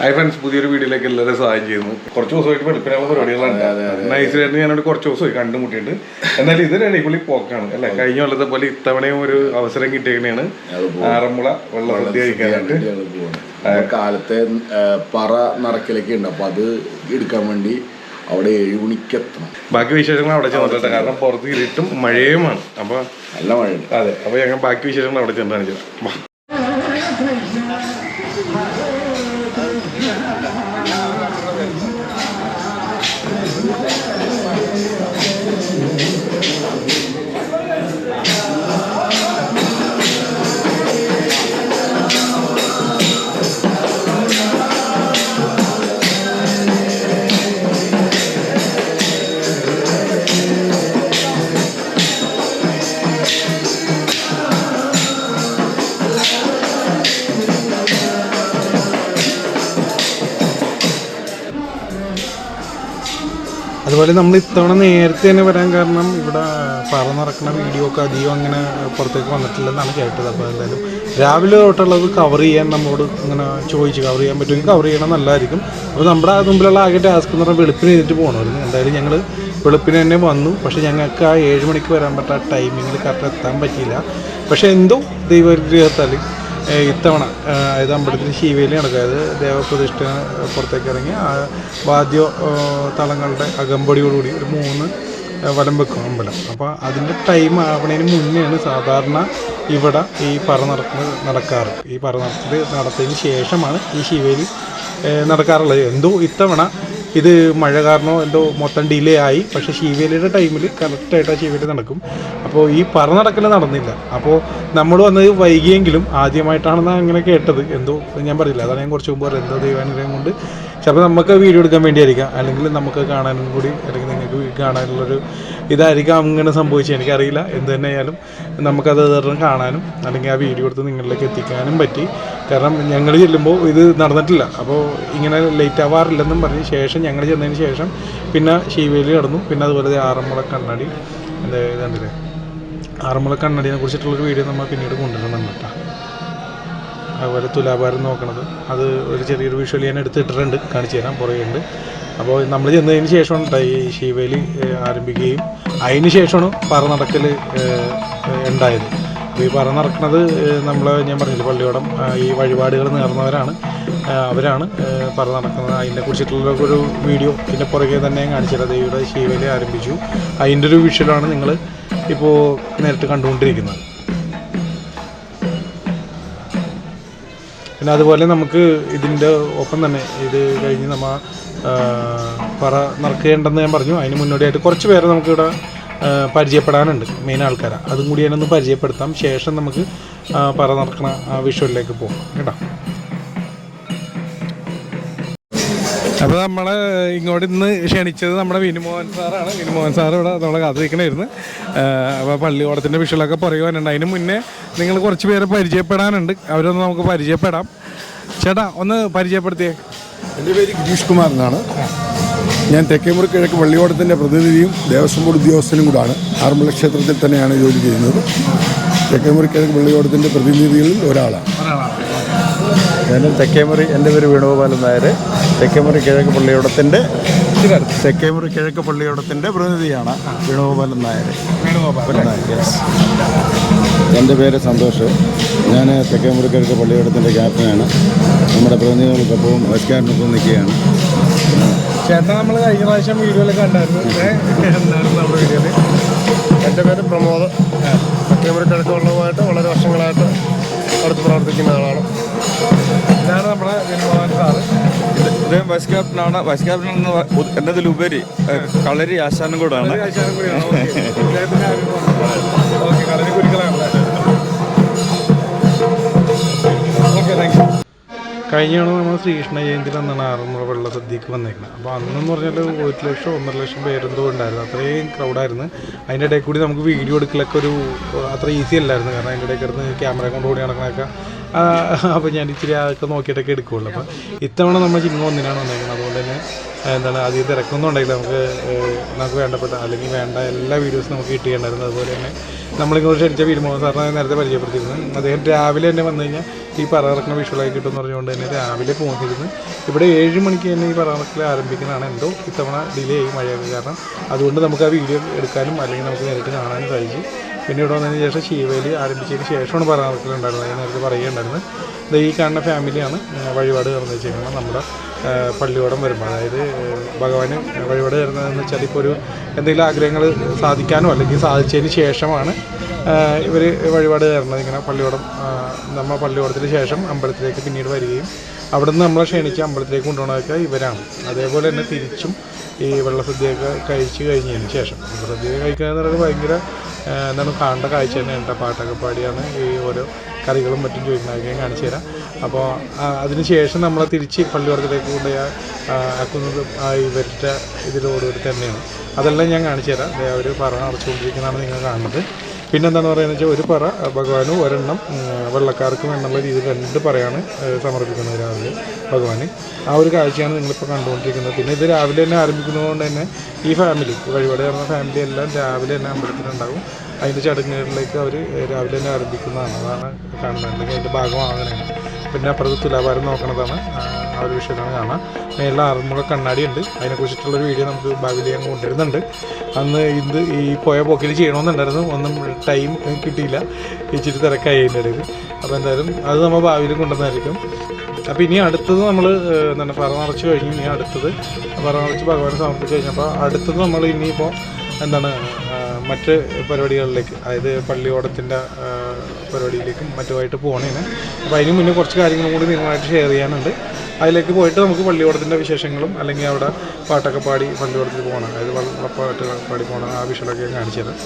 Hi friends, പുതിയൊരു വീഡിയോയിലേക്ക് എല്ലാവരും സഹായം ചെയ്യുന്നു. കുറച്ച് ദിവസമായിട്ട് വെളുപ്പിനുള്ള പരിപാടികളാണ്. നൈസിലായിട്ട് ഞാനൊരു കുറച്ച് ദിവസമായി കണ്ടുമുട്ടിയിട്ട്. എന്നാലും ഇതൊരു അടിപൊളി പോക്കാണ് അല്ലേ. കഴിഞ്ഞ കൊല്ലത്തെ പോലെ ഇത്തവണയും ഒരു അവസരം കിട്ടിയേക്കണെയാണ് ആറന്മുള വെള്ളസദ്യ കഴിക്കാനായിട്ട്. കാലത്തെ പറ നടക്കലൊക്കെ ഉണ്ട്, അപ്പൊ അത് എടുക്കാൻ വേണ്ടി അവിടെ 7 മണിക്ക് എത്തണം. ബാക്കി വിശേഷങ്ങൾ അവിടെ ചെന്നിട്ടുണ്ട്, കാരണം പുറത്ത് ഇരുട്ടും മഴയുമാണ്. അപ്പൊ നല്ല മഴയുണ്ട്. അതെ, അപ്പൊ ഞങ്ങൾ ബാക്കി വിശേഷങ്ങൾ അവിടെ ചെന്ന് കാണിച്ചത്. അതുപോലെ നമ്മൾ ഇത്തവണ നേരത്തെ തന്നെ വരാൻ കാരണം ഇവിടെ പറ നടക്കുന്ന വീഡിയോ ഒക്കെ അധികം അങ്ങനെ പുറത്തേക്ക് വന്നിട്ടില്ലെന്നാണ് കേട്ടത്. അപ്പോൾ എന്തായാലും രാവിലെ തൊട്ടുള്ളത് കവർ ചെയ്യാൻ നമ്മോട് ഇങ്ങനെ ചോദിച്ചു, കവർ ചെയ്യാൻ പറ്റുമെങ്കിൽ കവർ ചെയ്യണം നല്ലതായിരിക്കും. അപ്പോൾ നമ്മുടെ മുമ്പിലുള്ള ആകെ ടാസ്ക് എന്ന് പറഞ്ഞാൽ വെളുപ്പിന് ചെയ്തിട്ട് പോകണമായിരുന്നു. എന്തായാലും ഞങ്ങൾ വെളുപ്പിന് തന്നെ വന്നു. പക്ഷേ ഞങ്ങൾക്ക് ആ 7 മണിക്ക് വരാൻ പറ്റാത്ത ടൈമിങ്ങിൽ കറക്റ്റ് എത്താൻ പറ്റിയില്ല. പക്ഷേ എന്തോ ദൈവഗ്രഹത്താൽ ഇത്തവണ അതായത് അമ്പലത്തിൽ ശിവേലി നടക്കാതെ ദേവപ്രതിഷ്ഠ പുറത്തേക്ക് ഇറങ്ങി വാദ്യ തളങ്ങളുടെ അകമ്പടിയോടുകൂടി ഒരു 3 വലം വെക്കും അമ്പലം. അപ്പോൾ അതിൻ്റെ ടൈം ആവണതിന് മുന്നെയാണ് സാധാരണ ഇവിടെ ഈ പറ നടക്കാറ്. ഈ പറ നടത്തിയതിന് ശേഷമാണ് ഈ ശിവേലി നടക്കാറുള്ളത്. എന്തോ ഇത്തവണ ഇത് മഴ കാരണമോ എന്തോ മൊത്തം ഡിലേ ആയി. പക്ഷേ ശിവേലിയുടെ ടൈമിൽ കറക്റ്റായിട്ട് ആ ശിവേലി നടക്കും. അപ്പോൾ ഈ പറ നടക്കൽ നടന്നില്ല. അപ്പോൾ നമ്മൾ വന്നത് വൈകിയെങ്കിലും ആദ്യമായിട്ടാണെന്ന് അങ്ങനെ കേട്ടത്. എന്തോ ഞാൻ പറയില്ല, അതാണ് ഞാൻ കുറച്ച് മുമ്പ് പറയുന്നത്. എന്തോ ദൈവാനുഗ്രഹം കൊണ്ട് ചിലപ്പോൾ നമുക്ക് വീഡിയോ എടുക്കാൻ വേണ്ടിയായിരിക്കാം, അല്ലെങ്കിൽ നമുക്ക് കാണാനും കൂടി, അല്ലെങ്കിൽ നിങ്ങൾക്ക് കാണാനുള്ളൊരു ഇതായിരിക്കാം അങ്ങനെ സംഭവിച്ചത്. എനിക്കറിയില്ല. എന്ത് തന്നെ ആയാലും നമുക്കത് കാണാനും അല്ലെങ്കിൽ ആ വീഡിയോ എടുത്ത് നിങ്ങളിലേക്ക് എത്തിക്കാനും പറ്റി. കാരണം ഞങ്ങൾ ചെല്ലുമ്പോൾ ഇത് നടന്നിട്ടില്ല. അപ്പോൾ ഇങ്ങനെ ലേറ്റ് ആവാറില്ലെന്നും പറഞ്ഞ് ശേഷം ഞങ്ങൾ ചെന്നതിന് ശേഷം പിന്നെ ശിവേലി നടന്നു. പിന്നെ അതുപോലെ ആറന്മുള കണ്ണാടി ഇതുണ്ടല്ലേ, ആറന്മുള കണ്ണാടിനെ കുറിച്ചിട്ടുള്ളൊരു വീഡിയോ നമ്മൾ പിന്നീട് കൊണ്ടുവരുന്നുണ്ട് കേട്ടോ. അതുപോലെ തുലാഭാരം നോക്കണത്, അത് ഒരു ചെറിയൊരു വിഷ്വൽ ഞാൻ എടുത്തിട്ടിട്ടുണ്ട്, കാണിച്ചു തരാം, പുറകെയുണ്ട്. അപ്പോൾ നമ്മൾ ചെന്നതിന് ശേഷമാണ് ഈ ശിവേലി ആരംഭിക്കുകയും അതിന് ശേഷമാണ് പറ നടക്കൽ ഉണ്ടായത്. അപ്പോൾ ഈ പറ നടക്കുന്നത് ഞാൻ പറഞ്ഞില്ല, പള്ളിയോടം ഈ വഴിപാടുകൾ നേർന്നവരാണ്, അവരാണ് പറ നടക്കുന്നത്. അതിനെ കുറിച്ചിട്ടുള്ള ഒരു വീഡിയോ ഇതിൻ്റെ പുറകെ തന്നെ കാണിച്ചത്. ദേവിയുടെ ശിവേലി ആരംഭിച്ചു, അതിൻ്റെ ഒരു വിഷ്വലാണ് നിങ്ങൾ ഇപ്പോൾ നേരിട്ട് കണ്ടുകൊണ്ടിരിക്കുന്നത്. പിന്നെ അതുപോലെ നമുക്ക് ഇതിൻ്റെ ഒപ്പം തന്നെ ഇത് കഴിഞ്ഞ് നമ്മൾ പറ നടക്കേണ്ടെന്ന് ഞാൻ പറഞ്ഞു. അതിന് മുന്നോടിയായിട്ട് കുറച്ച് പേരെ നമുക്കിവിടെ പരിചയപ്പെടാനുണ്ട്, മെയിൻ ആൾക്കാരാണ്. അതും കൂടി ഞാനൊന്ന് പരിചയപ്പെടുത്താം. ശേഷം നമുക്ക് പറ നടക്കണ വിഷ്വലിലേക്ക് പോകാം കേട്ടോ. അപ്പോൾ നമ്മളെ ഇങ്ങോട്ട് ഇന്ന് ക്ഷണിച്ചത് നമ്മുടെ വിനുമോഹൻ സാറാണ്. വിനുമോഹൻ സാർ ഇവിടെ നമ്മളെ കാത്തിരിക്കണമായിരുന്നു. അപ്പോൾ പള്ളിയോടത്തിൻ്റെ വിഷയമൊക്കെ പറയുവാനുണ്ട്. അതിന് മുന്നേ നിങ്ങൾ കുറച്ച് പേരെ പരിചയപ്പെടാനുണ്ട്, അവരൊന്ന് നമുക്ക് പരിചയപ്പെടാം. ചേട്ടാ ഒന്ന് പരിചയപ്പെടുത്തിയേ. എൻ്റെ പേര് ഗിരീഷ് കുമാർ എന്നാണ്. ഞാൻ തെക്കേമുറി കിഴക്ക് പള്ളിയോടത്തിൻ്റെ പ്രതിനിധിയും ദേവസ്വം ബോർഡ് ഉദ്യോഗസ്ഥനും കൂടാണ്. ആറന്മുള ക്ഷേത്രത്തിൽ തന്നെയാണ് ജോലി ചെയ്യുന്നത്. തെക്കേമുറി കിഴക്ക് പള്ളിയോടത്തിൻ്റെ പ്രതിനിധികളിൽ ഒരാളാണ്. ഞാനും തെക്കേമുറി, എൻ്റെ പേര് വേണുഗോപാലൻ നായർ, തെക്കേമുറി കിഴക്ക് പള്ളിയോടത്തിൻ്റെ പ്രതിനിധിയാണ്. വേണുഗോപാലൻ നായർ. എൻ്റെ പേര് സന്തോഷ്. ഞാൻ തെക്കേമുറി കിഴക്ക് പള്ളിയോടത്തിൻ്റെ ക്യാപ്റ്റനാണ്. നമ്മുടെ പ്രതിനിധികൾക്കൊപ്പവും വൈസ്കാരനൊപ്പം നിൽക്കുകയാണ്. ചേട്ടാ നമ്മൾ കഴിഞ്ഞ പ്രാവശ്യം വീഡിയോയിലൊക്കെ കണ്ടായിരുന്നു. നമ്മുടെ വീഡിയോയിൽ എൻ്റെ പേര് പ്രമോദ്. തെക്കേമുറി കിഴക്ക് വള്ളവുമായിട്ട് വളരെ വർഷങ്ങളായിട്ട് അടുത്ത് പ്രവർത്തിക്കുന്ന ആളാണ്. ഇതാണ് നമ്മുടെ വിനുമോഹൻ സാറ്. ഇദ്ദേഹം വൈസ് ക്യാപ്റ്റനാണ്. വൈസ് ക്യാപ്റ്റൻ എന്നതിലുപരി കളരി ആശാനും കൂടാണ്. കഴിഞ്ഞാണ് നമ്മൾ ശ്രീകൃഷ്ണ ജയന്തി അന്നാണ് ആറന്മുള വെള്ള സദ്യക്ക് വന്നേക്കുന്നത്. അപ്പോൾ അന്നെന്ന് പറഞ്ഞാൽ 1 ലക്ഷം 1.5 ലക്ഷം പേരെന്തോ ഉണ്ടായിരുന്നു. അത്രയും ക്രൗഡായിരുന്നു. അതിൻ്റെ ഇടയിൽ കൂടി നമുക്ക് വീഡിയോ എടുക്കലൊക്കെ ഒരു അത്ര ഈസി അല്ലായിരുന്നു. കാരണം അതിൻ്റെ ഇടയിൽ കിടന്ന് ക്യാമറ കൊണ്ടുകൂടി നടക്കണമൊക്കെ. അപ്പോൾ ഞാൻ ഇച്ചിരി അതൊക്കെ നോക്കിയിട്ടൊക്കെ എടുക്കുകയുള്ളൂ. അപ്പോൾ ഇത്തവണ നമ്മൾ ചിങ്ങം 1-നാണ് വന്നേക്കുന്നത്. അതുകൊണ്ട് തന്നെ എന്താണ് അധികം തിരക്കൊന്നും ഉണ്ടെങ്കിൽ നമുക്ക് വേണ്ടപ്പെട്ട അല്ലെങ്കിൽ വേണ്ട എല്ലാ വീഡിയോസും നമുക്ക് കിട്ടുകയുണ്ടായിരുന്നു. അതുപോലെ തന്നെ നമ്മളിങ്ങോട്ട് ക്ഷണിച്ച വീരമോഹൻ സാറിനെ നേരത്തെ പരിചയപ്പെടുത്തിയിരുന്നു. അദ്ദേഹം രാവിലെ തന്നെ വന്നു കഴിഞ്ഞാൽ ഈ പറയിറക്കുന്ന വിഷ്വലായി കിട്ടുമെന്ന് പറഞ്ഞുകൊണ്ട് തന്നെ രാവിലെ പോന്നിരുന്നു. ഇവിടെ 7 മണിക്ക് തന്നെ ഈ പറയിറക്കൽ ആരംഭിക്കുന്നതാണ്. എന്തോ ഇത്തവണ ഡിലേ ആയി മഴയൊക്കെ കാരണം. അതുകൊണ്ട് നമുക്ക് ആ വീഡിയോ എടുക്കാനും അല്ലെങ്കിൽ നമുക്ക് നേരിട്ട് കാണാനും സാധിച്ചു. പിന്നെ ഇവിടെ വന്നതിന് ശേഷം ശീവേലി ആരംഭിച്ചതിന് ശേഷമാണ് പറയിറക്കലുണ്ടായിരുന്നത്. ഞാൻ നേരത്തെ പറയുകയുണ്ടായിരുന്നു. ഈ കാണുന്ന ഫാമിലിയാണ് വഴിപാട് കയറുന്നത് വെച്ചിരിക്കുന്നത്. നമ്മുടെ പള്ളിയോടം വരുമ്പോൾ, അതായത് ഭഗവാന് വഴിപാട് കയറുന്നതെന്ന് വെച്ചാൽ ഇപ്പോൾ ഒരു എന്തെങ്കിലും ആഗ്രഹങ്ങൾ സാധിക്കാനോ അല്ലെങ്കിൽ സാധിച്ചതിന് ശേഷമാണ് ഇവർ വഴിപാട് കയറുന്നത്. ഇങ്ങനെ പള്ളിയോടം നമ്മൾ പള്ളിയോടത്തിന് ശേഷം അമ്പലത്തിലേക്ക് പിന്നീട് വരികയും അവിടെ നിന്ന് നമ്മളെ ക്ഷണിച്ച് അമ്പലത്തിലേക്ക് കൊണ്ടുപോകണതൊക്കെ ഇവരാണ്. അതേപോലെ തന്നെ തിരിച്ചും ഈ വെള്ളസദ്യയൊക്കെ കഴിച്ച് കഴിഞ്ഞതിന് ശേഷം വെള്ളസദ്യ കഴിക്കുക എന്ന് പറയുന്നത് ഭയങ്കര എന്താണ് കാണേണ്ട കാഴ്ച തന്നെയാണ്. പാട്ടൊക്കെ പാടിയാണ് ഈ ഓരോ കറികളും മറ്റും ചോദിക്കുന്നതൊക്കെ കാണിച്ചു തരാം. അപ്പോൾ അതിന് ശേഷം നമ്മളെ തിരിച്ച് പള്ളിയോടത്തിലേക്ക് കൊണ്ടുപോയി ആക്കുന്നത് ഇവരുടെ ഇതിലോടുകൂടി തന്നെയാണ്. അതെല്ലാം ഞാൻ കാണിച്ചു തരാം. അവർ പറ അടച്ചുകൊണ്ടിരിക്കുന്നതാണ് നിങ്ങൾ കാണുന്നത്. പിന്നെന്താണെന്ന് പറയുന്നത് വെച്ചാൽ ഒരു പറ ഭഗവാനും ഒരെണ്ണം വെള്ളക്കാർക്കും എന്നുള്ള രീതിയിൽ 2 പറയാണ് സമർപ്പിക്കുന്നത് രാവിലെ ഭഗവാന്. ആ ഒരു കാഴ്ചയാണ് നിങ്ങളിപ്പോൾ കണ്ടുകൊണ്ടിരിക്കുന്നത്. പിന്നെ ഇത് രാവിലെ തന്നെ ആരംഭിക്കുന്നതുകൊണ്ട് തന്നെ ഈ ഫാമിലി വഴിപാട് കയറുന്ന ഫാമിലി എല്ലാം രാവിലെ തന്നെ അമ്പലത്തിലുണ്ടാകും. അതിൻ്റെ ചടങ്ങുകളിലേക്ക് അവർ രാവിലെ തന്നെ ആരംഭിക്കുന്നതാണ്. അതാണ് കാണുന്നത്. അല്ലെങ്കിൽ അതിൻ്റെ ഭാഗമാകണമാണ്. പിന്നെ അപ്പുറത്ത് തുലാഭാരം നോക്കണതാണ്. ആ ഒരു വിഷയമാണ് കാണാം. മേളിൽ ആറന്മുള കണ്ണാടി ഉണ്ട്. അതിനെക്കുറിച്ചിട്ടുള്ളൊരു വീഡിയോ നമുക്ക് ഭാവിയിൽ ഞാൻ കൊണ്ടുവരുന്നുണ്ട്. അന്ന് ഈ പോയ പോക്കിൽ ചെയ്യണമെന്നുണ്ടായിരുന്നു. ഒന്നും ടൈം കിട്ടിയില്ല. ഇച്ചിരി തിരക്കായി അതിൻ്റെ ഇടയിൽ. അപ്പോൾ എന്തായാലും അത് നമ്മൾ ഭാവിയിൽ കൊണ്ടുവന്നായിരിക്കും. അപ്പോൾ ഇനി അടുത്തത് നമ്മൾ എന്താണ് പറ നിറച്ച് കഴിഞ്ഞ് ഇനി അടുത്തത് പറ നിറച്ച് ഭഗവാനെ സമർപ്പിച്ച് കഴിഞ്ഞപ്പോൾ അടുത്തത് നമ്മൾ ഇനിയിപ്പോൾ എന്താണ് മറ്റ് പരിപാടികളിലേക്ക്, അതായത് പള്ളിയോടത്തിൻ്റെ പരിപാടിയിലേക്കും മറ്റുമായിട്ട് പോകണേന്. അപ്പോൾ അതിന് മുന്നേ കുറച്ച് കാര്യങ്ങളും കൂടി നിങ്ങളുമായിട്ട് ഷെയർ ചെയ്യാനുണ്ട്. അതിലേക്ക് പോയിട്ട് നമുക്ക് പള്ളിയോടത്തിൻ്റെ വിശേഷങ്ങളും അല്ലെങ്കിൽ അവിടെ പാട്ടൊക്കെ പാടി പള്ളിയോടത്തിൽ പോകണം, അതായത് വള്ളപ്പാട്ട് പാടി പോകണം, ആ വിഷയമൊക്കെ ഞാൻ കാണിച്ചു തരാം.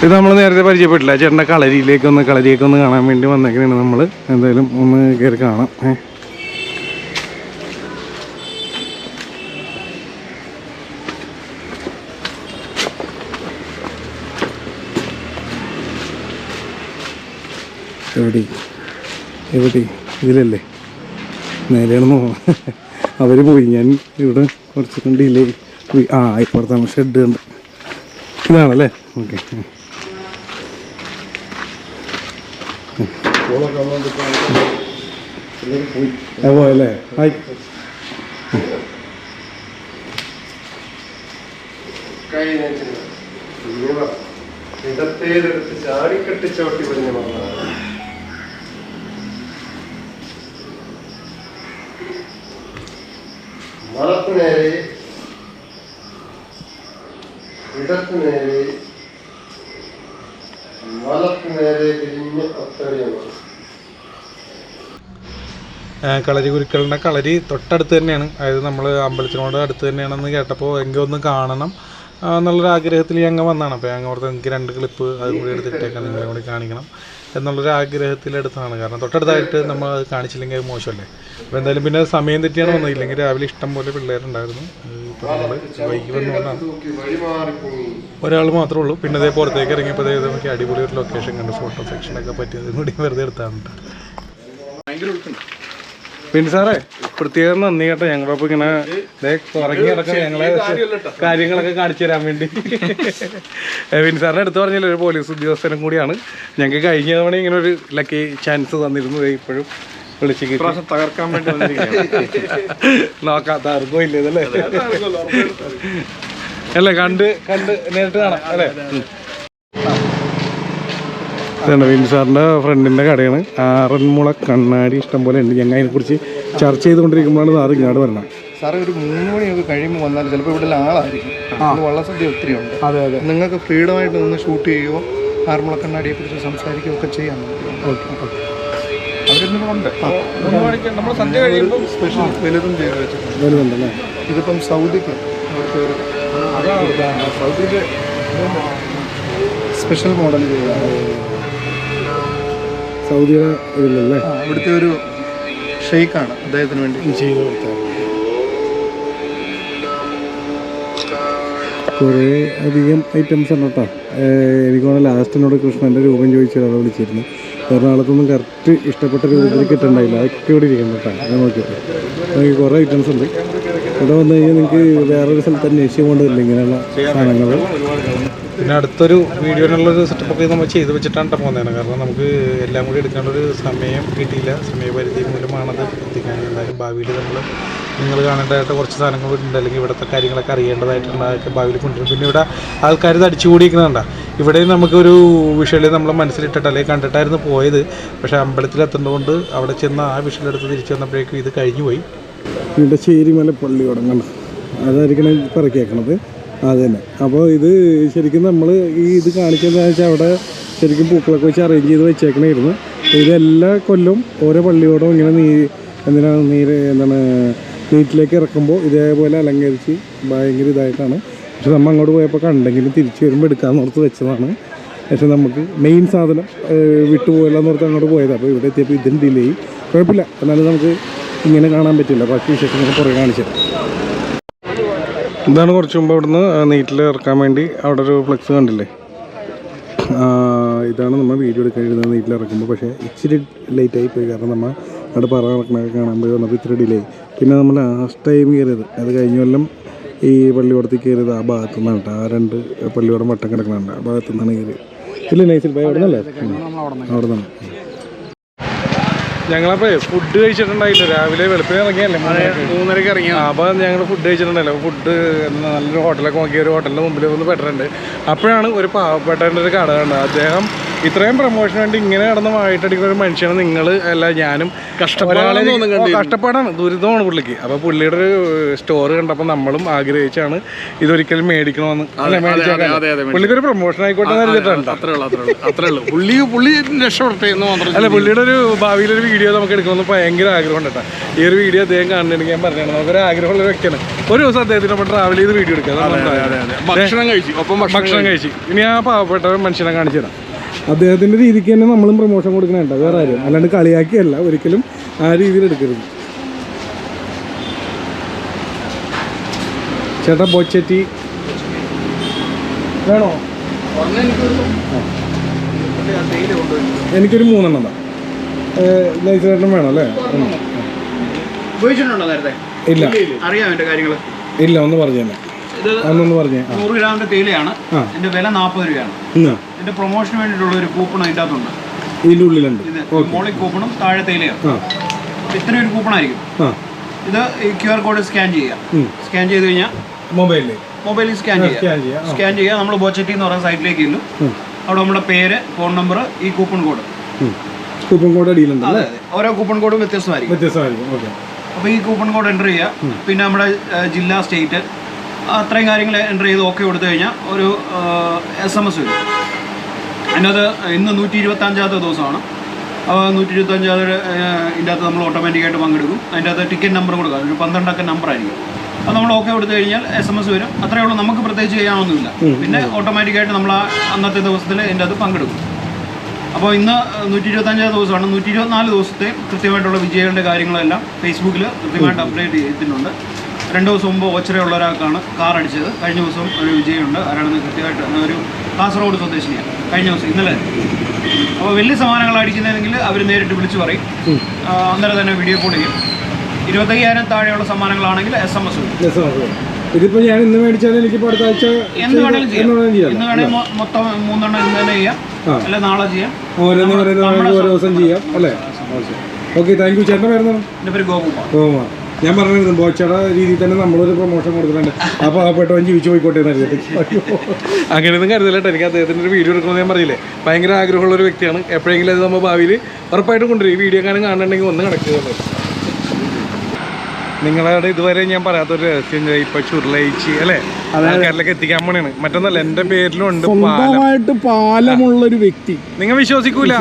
ഇത് നമ്മൾ നേരത്തെ പരിചയപ്പെട്ടില്ല. ചേട്ടൻ്റെ കളരിയൊക്കെ ഒന്ന് കാണാൻ വേണ്ടി വന്നേക്കാണ് നമ്മൾ. എന്തായാലും ഒന്ന് കയറി കാണാം. എവിടെ ഇതിലല്ലേ നേരെയാണെന്നോ അവർ പോയി. ഞാൻ ഇവിടെ കുറച്ച് ഡിലേ പോയി. ഇപ്പുറത്താണ് ഷെഡ് ഉണ്ട്. ഇതാണല്ലേ? ഓക്കെ. പോയല്ലേ? ഹായ്. ഇടത്തേലെടുത്ത് ചാടിക്കെട്ടി ചവിട്ടി പറഞ്ഞ മറത്തു നേരെ ഇടത്തു നേരെ വലത്തു നേരെ തിരിഞ്ഞ് അത്തറിയണം. കളരി ഗുരുക്കളുടെ കളരി തൊട്ടടുത്ത് തന്നെയാണ്. അതായത് നമ്മൾ അമ്പലത്തിനോട് അടുത്ത് തന്നെയാണെന്ന് കേട്ടപ്പോൾ എങ്കിൽ ഒന്ന് കാണണം എന്നുള്ളൊരു ആഗ്രഹത്തിൽ ഞങ്ങൾ വന്നതാണ്. അപ്പോൾ ഞങ്ങൾ ഓർത്ത് എനിക്ക് 2 ക്ലിപ്പ് അതും കൂടി എടുത്തിട്ടേക്കാം, നിങ്ങളെ കൂടി കാണിക്കണം എന്നുള്ളൊരു ആഗ്രഹത്തിലെടുത്താണ്. കാരണം തൊട്ടടുത്തായിട്ട് നമ്മൾ അത് കാണിച്ചില്ലെങ്കിൽ അത് മോശമല്ലേ. അപ്പോൾ എന്തായാലും പിന്നെ സമയം തെറ്റിയാണ് വന്നത്. ഇല്ലെങ്കിൽ രാവിലെ ഇഷ്ടം പോലെ പിള്ളേരുണ്ടായിരുന്നു. ഇപ്പോൾ നമ്മൾ വൈകി വന്നുകൊണ്ടാണ് ഒരാൾ മാത്രമേ ഉള്ളൂ. പിന്നെ അതേ പുറത്തേക്ക് ഇറങ്ങിയപ്പോൾ നമുക്ക് അടിപൊളി ഒരു ലൊക്കേഷൻ കണ്ട് ഫോട്ടോ സെക്ഷനൊക്കെ പറ്റിയതും കൂടി വെറുതെ എടുത്താണ്. പിന്നെ സാറേ പ്രത്യേകം നന്ദി കേട്ടോ. ഞങ്ങളപ്പോൾ ഇങ്ങനെ ഇറങ്ങി കിടക്കാൻ ഞങ്ങളെ കാര്യങ്ങളൊക്കെ കാണിച്ചു തരാൻ വേണ്ടി. പിന്നെ സാറിന് എടുത്ത് പറഞ്ഞില്ല, ഒരു പോലീസ് ഉദ്യോഗസ്ഥനും കൂടിയാണ്. ഞങ്ങൾക്ക് കഴിഞ്ഞ തവണ ഇങ്ങനെ ഒരു ലക്കി ചാൻസ് തന്നിരുന്നു. ഇപ്പോഴും വിളിച്ച് തകർക്കാൻ വേണ്ടി നോക്കാം. തകർക്കോ ഇല്ലതല്ലേ? അല്ലേ? കണ്ട് നേരിട്ട് കാണാം അല്ലേ? വിൻസ് സാറിൻ്റെ ഫ്രണ്ടിൻ്റെ കടയാണ്. ആറന്മുള കണ്ണാടി ഇഷ്ടംപോലെ ഉണ്ട്. ഞങ്ങൾ അതിനെക്കുറിച്ച് ചർച്ച ചെയ്തുകൊണ്ടിരിക്കുമ്പോഴാണ് സാറ് ഇങ്ങോട്ട് വരണം. സാറേ ഒരു 3 മണിയൊക്കെ കഴിയുമ്പോൾ വന്നാൽ ചിലപ്പോൾ ഇവിടെ ആളായിരിക്കും. വള്ളസദ്യ ഒത്തിരി ഉണ്ട്. അതെ അതെ. നിങ്ങൾക്ക് ഫ്രീഡമായിട്ട് നിന്ന് ഷൂട്ട് ചെയ്യുകയോ ആറന്മുള കണ്ണാടിയെക്കുറിച്ച് സംസാരിക്കുകയോ ഒക്കെ ചെയ്യാൻ പറ്റും. അവരിന്നുണ്ട്. നമ്മൾ സദ്യ കഴിയുമ്പോൾ സ്പെഷ്യൽ വലുതും ചെയ്ത് വെച്ചിട്ടുണ്ട്. വലുതുണ്ടല്ലേ? ഇതിപ്പം സൗദിക്ക് അവർക്ക് സൗദിയിൽ സ്പെഷ്യൽ മോഡൽ ചെയ്തതാണ്. സൗദിയുടെ ഇതിലല്ലേ ഇവിടുത്തെ ഒരു ഷെയ്ക്കാണ് അദ്ദേഹത്തിന് വേണ്ടി ചെയ്ത് കൊടുത്തത്. കുറേ അധികം ഐറ്റംസ് ഉണ്ട് കേട്ടോ. എനിക്ക് തോന്നുന്നു ലാസ്റ്റിനോട് കൃഷ്ണൻ്റെ രൂപം ചോദിച്ചാൽ അവിടെ വിളിച്ചിരുന്നു. എറണാകുളത്തൊന്നും കറക്റ്റ് ഇഷ്ടപ്പെട്ട രൂപത്തിൽ കിട്ടണ്ടായില്ല. അതൊക്കെ ഇവിടെ ഇരിക്കുന്നു കേട്ടോ. ഞാൻ നോക്കിയിട്ട് എനിക്ക് കുറേ ഐറ്റംസ് ഉണ്ട്. ഇവിടെ വന്നു കഴിഞ്ഞാൽ നിങ്ങൾക്ക് വേറൊരു സ്ഥലത്ത് അന്വേഷിച്ച് കൊണ്ടുവരില്ല ഇങ്ങനെയുള്ള സാധനങ്ങൾ. പിന്നെ അടുത്തൊരു വീഡിയോനുള്ളൊരു സെറ്റപ്പൊക്കെ നമ്മൾ ചെയ്ത് വെച്ചിട്ടാണ് പോകുന്നതാണ്. കാരണം നമുക്ക് എല്ലാം കൂടി എടുക്കാനുള്ളൊരു സമയം കിട്ടിയില്ല. സമയപരിധി മൂലമാണത് എത്തിക്കാൻ. എന്തായാലും ഭാവിയിൽ നിങ്ങൾ കാണേണ്ടതായിട്ട് കുറച്ച് സാധനങ്ങളുണ്ട്, അല്ലെങ്കിൽ ഇവിടുത്തെ കാര്യങ്ങളൊക്കെ അറിയേണ്ടതായിട്ടുണ്ട്. അതൊക്കെ ഭാവിയിൽ കൊണ്ടുവരും. പിന്നെ ഇവിടെ ആൾക്കാർ ഇത് അടിച്ചുകൂടിയിരിക്കുന്നുണ്ട. ഇവിടെ നമുക്കൊരു വിഷ്വല് നമ്മളെ മനസ്സിലിട്ടിട്ട് അല്ലെങ്കിൽ കണ്ടിട്ടായിരുന്നു പോയത്. പക്ഷേ അമ്പലത്തിലെത്തുന്നതുകൊണ്ട് അവിടെ ചെന്ന് ആ വിഷ്വലെടുത്ത് തിരിച്ചു വന്നപ്പോഴേക്കും ഇത് കഴിഞ്ഞു പോയി. ഇവിടെ ചേരിമല പള്ളിയോടം കണ്ടോ, അതായിരിക്കണം പറക്കേക്കണത്. അത് തന്നെ. അപ്പോൾ ഇത് ശരിക്കും നമ്മൾ ഇത് കാണിക്കുന്നതെന്ന് വെച്ചാൽ അവിടെ ശരിക്കും പൂക്കളൊക്കെ വെച്ച് അറേഞ്ച് ചെയ്ത് വെച്ചേക്കണമായിരുന്നു. ഇതെല്ലാ കൊല്ലവും ഓരോ പള്ളിയോടം ഇങ്ങനെ എന്താണ് നീറ്റിലേക്ക് ഇറക്കുമ്പോൾ ഇതേപോലെ അലങ്കരിച്ച് ഭയങ്കര ഇതായിട്ടാണ്. പക്ഷെ നമ്മൾ അങ്ങോട്ട് പോയപ്പോൾ കണ്ടെങ്കിലും തിരിച്ച് വരുമ്പോൾ എടുക്കാമെന്ന് ഓർത്ത് വെച്ചതാണ്. പക്ഷെ നമുക്ക് മെയിൻ സാധനം വിട്ടുപോയല്ലാന്ന് ഓർത്ത് അങ്ങോട്ട് പോയത്. അപ്പോൾ ഇവിടെ എത്തിയപ്പോൾ ഇതിന് ഡിലേ കുഴപ്പമില്ല. എന്നാലും നമുക്ക് ഇങ്ങനെ കാണാൻ പറ്റില്ല. ബാക്കി വിശേഷങ്ങൾ പുറകെ കാണിച്ചത്. ഇതാണ് കുറച്ച് മുമ്പ് അവിടുന്ന് നീറ്റിൽ ഇറക്കാൻ വേണ്ടി അവിടെ ഒരു ഫ്ലെക്സ് കണ്ടില്ലേ. ഇതാണ് നമ്മൾ വീഡിയോ എടുക്കാനിരുന്നത് നീറ്റിൽ ഇറക്കുമ്പോൾ. പക്ഷേ ഇച്ചിരി ലേറ്റായി പോയി. കാരണം നമ്മൾ അവിടെ പറ ഇറക്കണൊക്കെ കാണാൻ പോയി വന്നപ്പോൾ ഇത്തിരി ഡിലേ. പിന്നെ നമ്മൾ ലാസ്റ്റ് ടൈം കയറിയത് അത് കഴിഞ്ഞ കൊല്ലം ഈ പള്ളിയോടത്തിൽ കയറിയത് ആ ഭാഗത്തു നിന്നാണ് കേട്ടോ. ആ 2 പള്ളിയോടം വട്ടം കിടക്കണുണ്ട്. ആ ഭാഗത്തു നിന്നാണ് കയറിയത്. ഇല്ല നൈസിൽ പോയി അവിടെ നിന്നല്ലേ? അവിടെ നിന്നാണ്. ഞങ്ങളപ്പോൾ ഫുഡ് കഴിച്ചിട്ടുണ്ടായില്ല. രാവിലെ വെളുപ്പിനെ ഇറങ്ങിയല്ലേ, 3:30 ഇറങ്ങി. അപ്പോൾ ഞങ്ങൾ ഫുഡ് കഴിച്ചിട്ടുണ്ടല്ലോ. ഫുഡ് നല്ലൊരു ഹോട്ടലൊക്കെ നോക്കി ഒരു ഹോട്ടലിൻ്റെ മുമ്പിൽ ഒന്ന് പെട്ടിട്ടുണ്ട്. അപ്പോഴാണ് ഒരു പാവപ്പെട്ടവൻ്റെ ഒരു കട കണ്ടത്. അദ്ദേഹം ഇത്രയും പ്രൊമോഷന് വേണ്ടി ഇങ്ങനെ കിടന്ന് വായിട്ടടിക്കുന്ന ഒരു മനുഷ്യനെ നിങ്ങൾ അല്ല ഞാനും കഷ്ടപ്പാടാണ്, ദുരിതമാണ് പുള്ളിക്ക്. അപ്പോൾ പുള്ളിയുടെ ഒരു സ്റ്റോർ കണ്ടപ്പോൾ നമ്മളും ആഗ്രഹിച്ചാണ് ഇതൊരിക്കലും മേടിക്കണമെന്ന്. പുള്ളിക്കൊരു പ്രൊമോഷൻ ആയിക്കോട്ടെ എന്ന് കരുതിയിട്ടുണ്ട്. പുള്ളി രക്ഷപ്പെട്ടെ എന്ന് മാത്രം. അല്ല, പുള്ളിയുടെ ഒരു ഭാവിയിലൊരു വീഡിയോ നമുക്ക് എടുക്കണമെന്ന് ഭയങ്കര ആഗ്രഹമുണ്ട് കേട്ടോ. ഈ ഒരു വീഡിയോ അദ്ദേഹം കാണുന്നുണ്ടെങ്കിൽ ഞാൻ പറഞ്ഞാണ് നമുക്കൊരു ആഗ്രഹമുള്ള ഒരു വ്യക്തിയാണ്. ഒരു ദിവസം അദ്ദേഹത്തിന് നമ്മൾ ട്രാവൽ ചെയ്ത് വീഡിയോ എടുക്കാം. ഭക്ഷണം കഴിച്ച് ഇനി ആ പാവപ്പെട്ട മനുഷ്യനെ കാണിച്ചു തരാം. അദ്ദേഹത്തിൻ്റെ രീതിക്ക് തന്നെ നമ്മളും പ്രൊമോഷൻ കൊടുക്കണേണ്ട, വേറെ ആരും. അല്ലാണ്ട് കളിയാക്കിയല്ല, ഒരിക്കലും ആ രീതിയിൽ എടുക്കരുത്. ചേട്ടാ ബോച്ചറ്റി വേണോ? എനിക്കൊരു 3 എണ്ണം. ചേട്ടൻ വേണം അല്ലേ? ഉപയോഗിച്ചിട്ടുണ്ടോ നേരത്തെ? ഇല്ല. അറിയാം എന്റെ കാര്യങ്ങൾ? ഇല്ല, ഒന്ന് പറഞ്ഞു തന്നെ. അതൊന്ന് പറഞ്ഞേ. 100 ഗ്രാമിന്റെ തേയിലയാണ്. എന്റെ വില 40 രൂപയാണ്. എന്റെ പ്രൊമോഷന് വേണ്ടിയിട്ടുള്ള ഒരു കൂപ്പൺ അതിൻ്റെ അകത്തുണ്ട്. ഇതിൻ്റെ ഉള്ളിലുണ്ട്. മോളിൽ കൂപ്പണും താഴെ തേയിലയാണ്. ഇത്രയൊരു കൂപ്പണായിരിക്കും. ഇത് ഈ QR കോഡ് സ്കാൻ ചെയ്യാം. സ്കാൻ ചെയ്ത് കഴിഞ്ഞാൽ മൊബൈലിൽ സ്കാൻ ചെയ്യുക. നമ്മൾ ബോച്ചറ്റി എന്ന് പറയുന്ന സൈറ്റിലേക്ക് ചെല്ലും. അവിടെ നമ്മുടെ പേര്, ഫോൺ നമ്പർ, ഈ കൂപ്പൺ കോഡ് അടിയിലുണ്ട്. അതെ, ഓരോ കൂപ്പൺ കോഡും വ്യത്യസ്തമായിരിക്കും. അപ്പോൾ ഈ കൂപ്പൺ കോഡ് എൻ്റർ ചെയ്യുക. പിന്നെ നമ്മുടെ ജില്ല, സ്റ്റേറ്റ്, അത്രയും കാര്യങ്ങൾ എൻ്റർ ചെയ്ത് ഓക്കെ കൊടുത്തു കഴിഞ്ഞാൽ ഒരു SMS വരും. അതിനകത്ത് ഇന്ന് 125ാമത്തെ ദിവസമാണ്. അപ്പോൾ 125 ഇതിൻ്റെ അകത്ത് നമ്മൾ ഓട്ടോമാറ്റിക്കായിട്ട് പങ്കെടുക്കും. അതിൻ്റെ അകത്ത് ടിക്കറ്റ് നമ്പർ കൊടുക്കുക. ഒരു 12 അക്ക നമ്പർ ആയിരിക്കും. അപ്പോൾ നമ്മൾ ഓക്കെ കൊടുത്തു കഴിഞ്ഞാൽ SMS വരും. അത്രയേ ഉള്ളൂ. നമുക്ക് പ്രത്യേകിച്ച് ചെയ്യാനൊന്നുമില്ല. പിന്നെ ഓട്ടോമാറ്റിക്കായിട്ട് നമ്മൾ അന്നത്തെ ദിവസത്തിൽ ഇതിൻ്റെ അകത്ത് പങ്കെടുക്കും. അപ്പോൾ ഇന്ന് 125ാം ദിവസമാണ്. 124 ദിവസത്തെ കൃത്യമായിട്ടുള്ള വിജയികളുടെ കാര്യങ്ങളെല്ലാം ഫേസ്ബുക്കിൽ കൃത്യമായിട്ട് അപ്ഡേറ്റ് ചെയ്തിട്ടുണ്ട്. 2 ദിവസം മുമ്പ് ഓച്ചിറയുള്ള ഒരാൾക്കാണ് കാർ അടിച്ചത്. കഴിഞ്ഞ ദിവസം ഒരു വിജയമുണ്ട്. ആരാണെന്ന് കൃത്യമായിട്ട് ഒരു കാസർഗോഡ് സ്വദേശിനിയാണ്. കഴിഞ്ഞ ദിവസം ഇന്നലെ. അപ്പോൾ വലിയ സമ്മാനങ്ങൾ അടിക്കുന്നതെങ്കിൽ അവർ നേരിട്ട് വിളിച്ച് പറയും. അന്നേരം തന്നെ വീഡിയോ കോൾ ചെയ്യും. 25,000 താഴെയുള്ള സമ്മാനങ്ങളാണെങ്കിൽ SMS വരും. ഇതിപ്പോൾ ഞാൻ ഇന്ന് മേടിച്ചാലും എനിക്കിപ്പോൾ അടുത്ത ആഴ്ച എന്ന് വേണമെങ്കിലും ചെയ്യാം. ഇന്ന് വേണമെങ്കിൽ മൊത്തം 3 എണ്ണം ഇന്ന് തന്നെ ചെയ്യാം. അല്ല നാളെ ചെയ്യാം. ഓരോ ദിവസം ചെയ്യാം അല്ലേ? Okay, thank U. ചേട്ടൻ വരുന്നത്? എൻ്റെ പേര് ഗോകുമാർ. ഞാൻ പറഞ്ഞിരുന്നു ബോച്ചയുടെ രീതിയിൽ തന്നെ നമ്മളൊരു പ്രൊമോഷൻ കൊടുക്കുന്നുണ്ട്. അപ്പോൾ ആ പെട്ടവൻ ജീവിച്ചു പോയിക്കോട്ടെ എന്ന് അങ്ങനെയൊന്നും കരുതലട്ടോ. എനിക്ക് അദ്ദേഹത്തിൻ്റെ ഒരു വീഡിയോ എടുക്കണമെന്ന് ഞാൻ പറഞ്ഞില്ലേ, ഭയങ്കര ആഗ്രഹമുള്ള ഒരു വ്യക്തിയാണ്. എപ്പോഴെങ്കിലും അത് നമ്മൾ ഭാവിയിൽ ഉറപ്പായിട്ടും കൊണ്ടുവരും. ഈ വീഡിയോ കാണാൻ കാണുന്നുണ്ടെങ്കിൽ ഒന്ന് കണക്ട്. നിങ്ങളവിടെ ഇതുവരെ ഞാൻ പറയാത്തൊരു രഹസ്യം ഇപ്പൊ ചുരുളയിച്ച് അല്ലേ ആൾക്കാരിലേക്ക് എത്തിക്കാൻ പോണെയാണ്. മറ്റൊന്നല്ല, എന്റെ പേരിലുണ്ട് പാലമുള്ളൊരു വ്യക്തി. നിങ്ങൾ വിശ്വസിക്കൂല.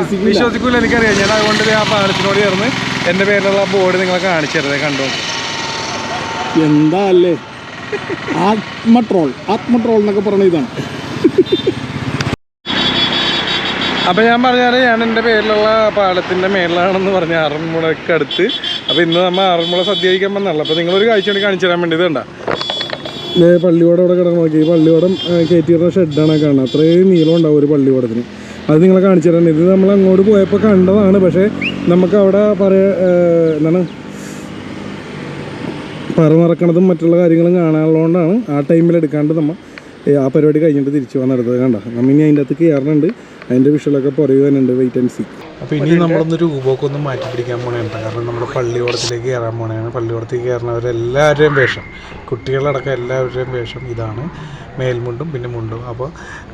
എനിക്കറിയാം. ഞാൻ അതുകൊണ്ട് ആ പാലത്തിനോട് ചേർന്ന് എന്റെ പേരിലുള്ള ബോർഡ് നിങ്ങളെ കാണിച്ചു തരുന്നത്. കണ്ടോ എന്താ അല്ലേ? ആത്മട്രോൾ എന്നൊക്കെ പറഞ്ഞ ഇതാണ്. അപ്പോൾ ഞാൻ പറഞ്ഞാൽ ഞാൻ എൻ്റെ പേരിലുള്ള പാലത്തിൻ്റെ മേളിലാണെന്ന് പറഞ്ഞ ആറന്മുളയ്ക്ക് അടുത്ത്. അപ്പോൾ ഇന്ന് നമ്മൾ ആറന്മുള സദ്യ കഴിക്കാൻ വന്നല്ലോ. അപ്പോൾ നിങ്ങളൊരു കാഴ്ച കൊണ്ട് കാണിച്ചു തരാൻ വേണ്ടി ഇതുണ്ട പള്ളിയോടം അവിടെ കിടന്ന് നോക്കി. ഈ പള്ളിയോടം കയറ്റിയിരുന്ന ഷെഡാണ് കാണുന്നത്. അത്രയും നീളം ഉണ്ടാവും ഒരു പള്ളിയോടത്തിന്. അത് നിങ്ങളെ കാണിച്ചു തരാൻ. ഇത് നമ്മൾ അങ്ങോട്ട് പോയപ്പോൾ കണ്ടതാണ്. പക്ഷേ നമുക്ക് അവിടെ എന്താണ് പറ നിറക്കണതും മറ്റുള്ള കാര്യങ്ങളും കാണാനുള്ളതുകൊണ്ടാണ് ആ ടൈമിൽ എടുക്കാണ്ട് നമ്മൾ ആ പരിപാടി കഴിഞ്ഞിട്ട് തിരിച്ചു വന്നെടുത്തത്. കണ്ട നമ്മൾ ഇനി അതിൻ്റെ അകത്ത് കയറുന്നുണ്ട്. അതിൻ്റെ വിഷയമൊക്കെ പുറകെ തന്നെയുണ്ട്. Wait and see. അപ്പോൾ ഇനി നമ്മളൊന്ന് രൂപമൊക്കെ ഒന്ന് മാറ്റി പിടിക്കാൻ പോകണേണ്ട. കാരണം നമ്മുടെ പള്ളിയോടത്തിലേക്ക് കയറാൻ പോകണേണ്. പള്ളിയോടത്തേക്ക് കയറുന്നവരെല്ലാവരുടെയും വേഷം, കുട്ടികളടക്കം എല്ലാവരുടെയും വേഷം ഇതാണ്. മേൽമുണ്ടും പിന്നെ മുണ്ടും. അപ്പോൾ